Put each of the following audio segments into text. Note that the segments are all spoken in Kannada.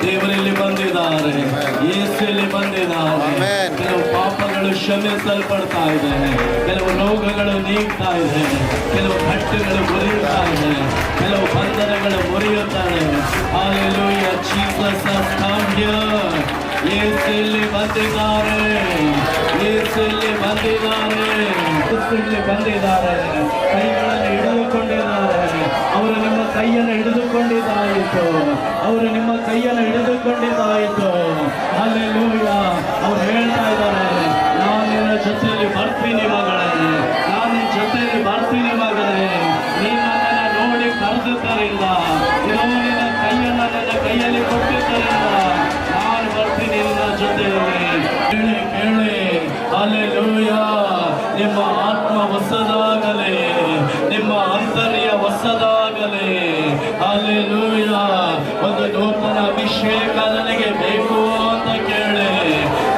ದೇವರಲ್ಲಿ ಬಂದಿದ್ದಾರೆ, ಯೇಸುವಿನಲ್ಲಿ ಬಂದಿದ್ದಾರೆ. ಕೆಲವು ಪಾಪಗಳು ಕ್ಷಮಿಸಲ್ಪಡ್ತಾ ಇದೆ, ಕೆಲವು ರೋಗಗಳು ನೀಗ್ತಾ ಇದೆ, ಕೆಲವು ಕಟ್ಟುಗಳು ಮುರಿಯುತ್ತಾ ಇದೆ, ಕೆಲವು ಬಂಧನಗಳು ಮುರಿಯುತ್ತಾರೆ. Hallelujah, Jesus has come here. ಯೇಸುವಿನಲ್ಲಿ ಬಂದಿದ್ದಾರೆ, ಯೇಸುವಿನಲ್ಲಿ ಬಂದಿದ್ದಾರೆ, ಯೇಸುವಿನಲ್ಲಿ ಬಂದಿದ್ದಾರೆ. ಕೈಗಳನ್ನು ಹಿಡಿದುಕೊಂಡಿದ್ದಾರೆ. ಅವರು ನಿಮ್ಮ ಕೈಯನ್ನು ಹಿಡಿದುಕೊಂಡಿದ್ದಾಯಿತು, ಅವರು ನಿಮ್ಮ ಕೈಯನ್ನು ಹಿಡಿದುಕೊಂಡಿದ್ದಾಯಿತು. ಹಲ್ಲೆಲೂಯಾ. ಅವ್ರು ಹೇಳ್ತಾ ಇದ್ದಾರೆ, ನಾನು ನಿನ್ನ ಜೊತೆಯಲ್ಲಿ ಬರ್ತೀನಿ ಮಗಳೇ, ನಾನು ನಿನ್ನ ಜೊತೆಯಲ್ಲಿ ಬರ್ತೀನಿ ಮಗಳೇ. ನೀನು ನನ್ನನ್ನು ನೋಡಿ ಕರೆದಿದ್ದರಿಂದ, ನಿನ್ನ ಕೈಯನ್ನು ನನ್ನ ಕೈಯಲ್ಲಿ ಕೊಟ್ಟಿದ್ದರಿಂದ ನಾನು ಬರ್ತೀನಿ ನಿನ್ನ ಜೊತೆಯಲ್ಲಿ. ಕೇಳಿ ಕೇಳಿ, ಹಲ್ಲೆಲೂಯಾ. ನಿಮ್ಮ ಆತ್ಮ ಹೊಸದಾಗಲಿ, ನಿಮ್ಮ ಅಂತರ್ಯ ಹೊಸದಾಗಲಿ. ಹಲ್ಲೆಲೂಯಾ. ಒಂದು ನೂತನ ಅಭಿಷೇಕ ನನಗೆ ಬೇಕು ಅಂತ ಕೇಳಿ,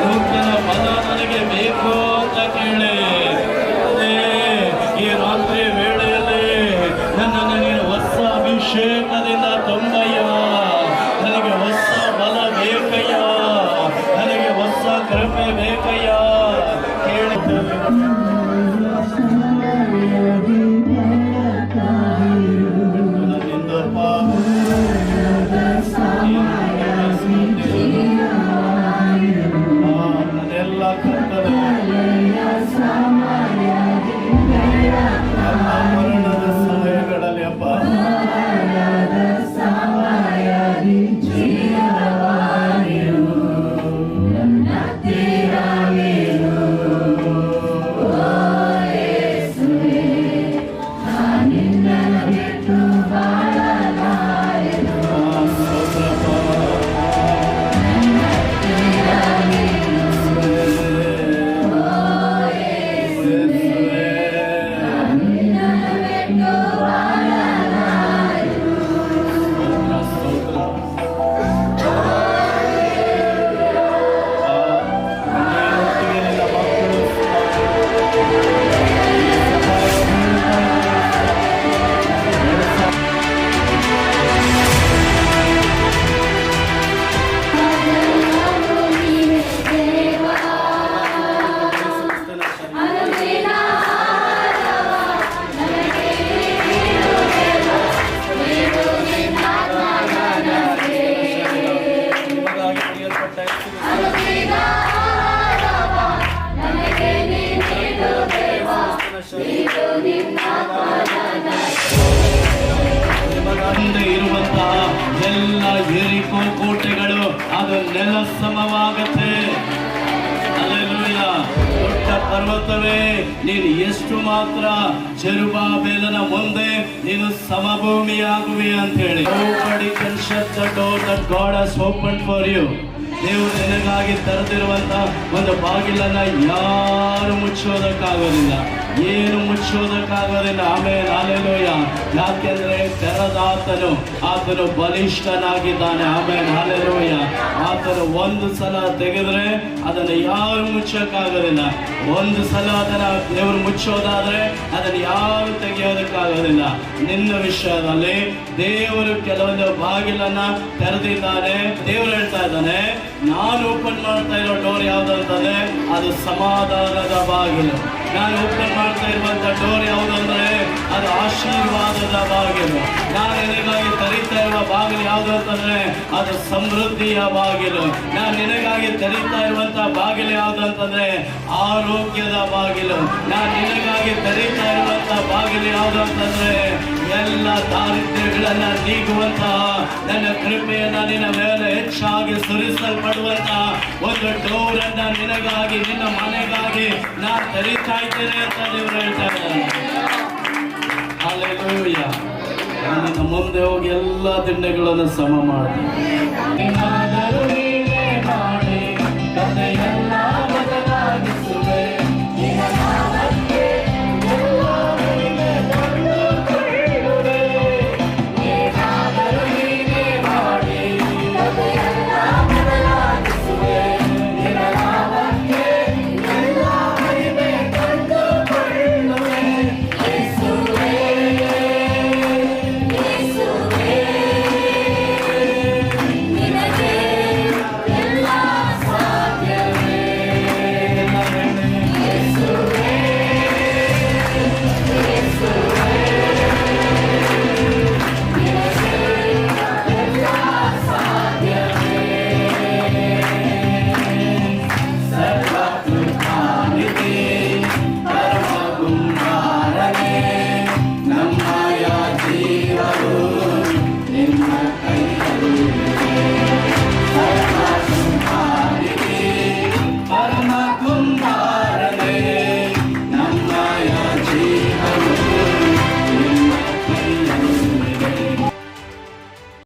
ನೂತನ ಬಲ ನನಗೆ ಬೇಕು ಅಂತ ಕೇಳಿ. ಈ ರಾತ್ರಿ ವೇಳೆಯಲ್ಲಿ ನನ್ನನ್ನು ನೀನು ಹೊಸ ಅಭಿಷೇಕದಿಂದ ತುಂಬಯ್ಯ. ನನಗೆ ಹೊಸ ಬಲ ಬೇಕಯ್ಯ, ನನಗೆ ಹೊಸ ಕೃಪೆ ಬೇಕಯ್ಯ. ಕೇಳಿ ನನ್ನೆಲ್ಲ ಕರ್ತದ ಮರಣದ ಸಮಯಗಳಲ್ಲಿ ಅಪ್ಪ ಹಿಂದೆ ಇರುವಂತಹ ಎಲ್ಲ ಎರಿಕೋ ಕೋಟೆಗಳು ಅದು ನೆಲ ಸಮವಾಗತ್ತೆ. ಹಲ್ಲೆಲೂಯಾ. ದೊಡ್ಡ ಪರ್ವತವೇ, ನೀನು ಎಷ್ಟು ಮಾತ್ರ ಜೆರುಬ್ಬಾಬೆಲನ ಮುಂದೆ ನೀನು ಸಮಭೂಮಿಯಾಗುವೆ ಅಂತ ಹೇಳಿ. Nobody can shut the door that God has opened for you. ದೇವರು ನಿನಗಾಗಿ ತೆರೆದಿರುವಂತ ಒಂದು ಬಾಗಿಲನ್ನ ಯಾರು ಮುಚ್ಚೋದಕ್ಕಾಗೋದಿಲ್ಲ, ಏನು ಮುಚ್ಚೋದಕ್ಕಾಗೋದಿಲ್ಲ. ಆಮೇಲೆ ಹಲ್ಲೆಲೂಯಾ. ಯಾಕೆಂದ್ರೆ ತೆರೆದಾತನು ಆತನು ಬಲಿಷ್ಠನಾಗಿದ್ದಾನೆ. ಆಮೇಲೆ ಹಲ್ಲೆಲೂಯಾ. ಆತನು ಒಂದು ಸಲ ತೆಗೆದ್ರೆ ಅದನ್ನು ಯಾರು ಮುಚ್ಚೋಕ್ಕಾಗೋದಿಲ್ಲ. ಒಂದು ಸಲ ಅದನ್ನ ದೇವರು ಮುಚ್ಚೋದಾದ್ರೆ ಅದನ್ನು ಯಾರು ತೆಗೆಯೋದಕ್ಕಾಗೋದಿಲ್ಲ. ನಿನ್ನ ವಿಷಯದಲ್ಲಿ ದೇವರು ಕೆಲವೊಂದು ಬಾಗಿಲನ್ನ ತೆರೆದಿದ್ದಾನೆ. ದೇವರು ಹೇಳ್ತಾ ಇದ್ದಾನೆ, ನಾನು ಓಪನ್ ಮಾಡ್ತಾ ಇರೋ ಡೋರ್ ಯಾವ್ದು ಅಂತಂದ್ರೆ ಅದು ಸಮಾಧಾನದ ಬಾಗಿಲು. ನಾನು ಓಪನ್ ಮಾಡ್ತಾ ಇರುವಂತ ಡೋರ್ ಯಾವುದಂದ್ರೆ ಅದು ಆಶೀರ್ವಾದದ ಬಾಗಿಲು. ನಾನು ನಿನಗಾಗಿ ತೆರೀತಾ ಇರುವ ಬಾಗಿಲು ಯಾವುದು ಅಂತಂದ್ರೆ ಅದು ಸಮೃದ್ಧಿಯ ಬಾಗಿಲು. ನಾನು ನಿನಗಾಗಿ ತೆರೀತಾ ಇರುವಂತ ಬಾಗಿಲು ಯಾವುದು ಅಂತಂದ್ರೆ ಆರೋಗ್ಯದ ಬಾಗಿಲು. ನಾನು ನಿನಗಾಗಿ ತೆರೀತಾ ಇರುವಂತ ಬಾಗಿಲು ಯಾವುದು ಅಂತಂದ್ರೆ ಎಲ್ಲ ದಾರಿದ್ರ್ಯಗಳನ್ನ ನೀಗುವಂತಹ ನನ್ನ ಕೃಪೆಯನ್ನ ನಿನ್ನ ಮೇಲೆ ಹೆಚ್ಚಾಗಿ ಸುರಿಸಲ್ಪಡುವಂತಹ ಒಂದು ಡೋರ್ ಅನ್ನ ನಿನಗಾಗಿ, ನಿನ್ನ ಮನೆಗಾಗಿ ನಾನು ತೆರೀತಾ ಇದ್ದೇನೆ ಅಂತ ದೇವರು ಹೇಳ್ತಾ ಇದ್ದಾರೆ. ಹಲ್ಲೆಲೂಯಾ. ನಿನ್ನ ಮುಂದೆ ಹೋಗಿ ಎಲ್ಲ ತಿಂಡಿಗಳನ್ನು ಸಮ ಮಾಡಿ ನಮ್ಮ